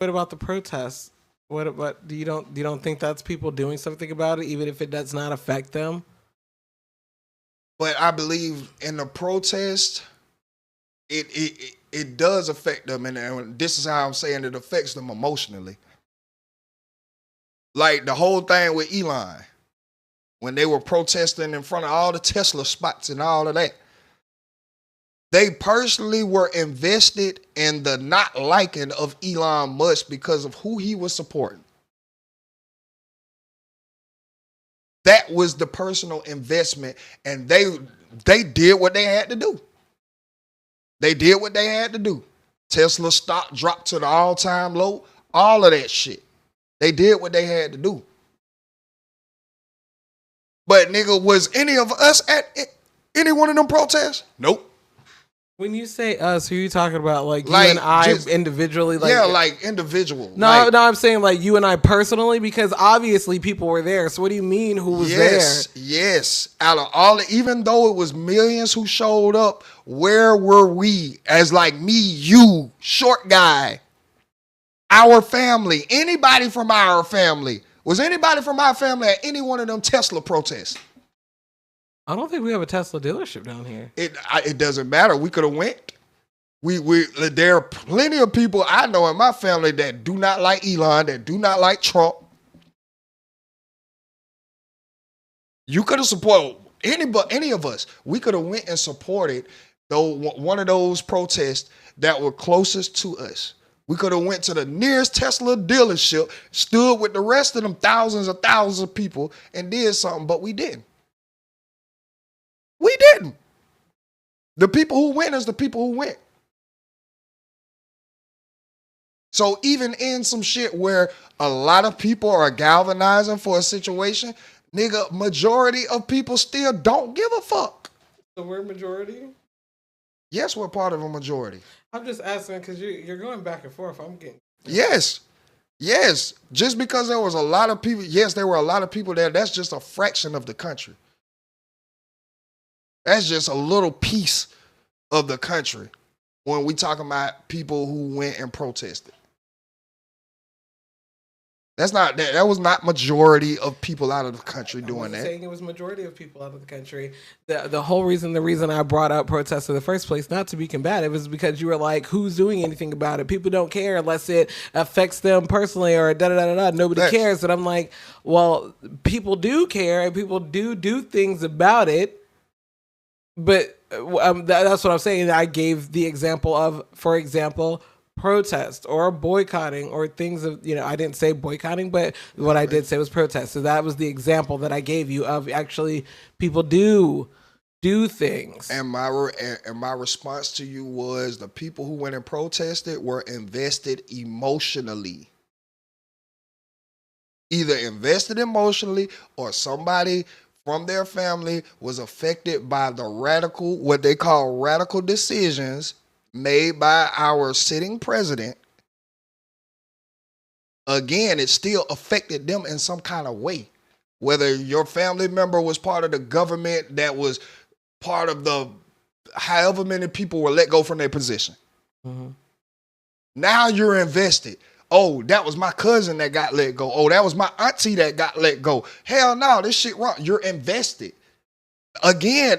What about the protests? What do you don't think that's people doing something about it, even if it does not affect them? But I believe in the protest, it does affect them, and this is how I'm saying it affects them emotionally. Like the whole thing with Elon, when they were protesting in front of all the Tesla spots and all of that, they personally were invested in the not liking of Elon Musk because of who he was supporting. That was the personal investment, and they did what they had to do. They did what they had to do. Tesla stock dropped to the all-time low, all of that shit. They did what they had to do. But nigga, was any of us at any one of them protests? Nope. When you say us, who are you talking about? Like you and I individually? Like, yeah, like individual. No, I'm saying like you and I personally, because obviously people were there. So what do you mean who was there? Yes. Out of all, even though it was millions who showed up, where were we? As like me, you, short guy, our family, anybody from our family. Was anybody from our family at any one of them Tesla protests? I don't think we have a Tesla dealership down here. It doesn't matter. We could have went. There are plenty of people I know in my family that do not like Elon, that do not like Trump. You could have supported any of us. We could have went and supported one of those protests that were closest to us. We could have went to the nearest Tesla dealership, stood with the rest of them thousands of people and did something, but we didn't. We didn't. The people who went is the people who went. So even in some shit where a lot of people are galvanizing for a situation, nigga, majority of people still don't give a fuck. So we're majority? Yes, we're part of a majority. I'm just asking because you're going back and forth. I'm getting... Yes. Just because there was a lot of people, yes, there were a lot of people there. That's just a fraction of the country. That's just a little piece of the country when we talking about people who went and protested. That was not majority of people out of the country doing that. Saying it was majority of people out of the country. The whole reason I brought up protests in the first place, not to be combative, is because you were like, who's doing anything about it? People don't care unless it affects them personally or da-da-da-da-da. Nobody cares. And I'm like, well, people do care and people do things about it. But that's what I'm saying. I gave the example of, for example, protest or boycotting or things of, I didn't say boycotting, but what I did say was protest. So that was the example that I gave you of actually people do things. And my response to you was the people who went and protested were invested emotionally. Either invested emotionally or somebody from their family was affected by the what they call radical decisions made by our sitting president. Again, it still affected them in some kind of way. Whether your family member was part of the government that was part of the however many people were let go from their position. Mm-hmm. Now you're invested. Oh, that was my cousin that got let go. Oh, that was my auntie that got let go. Hell no, this shit wrong. You're invested. Again,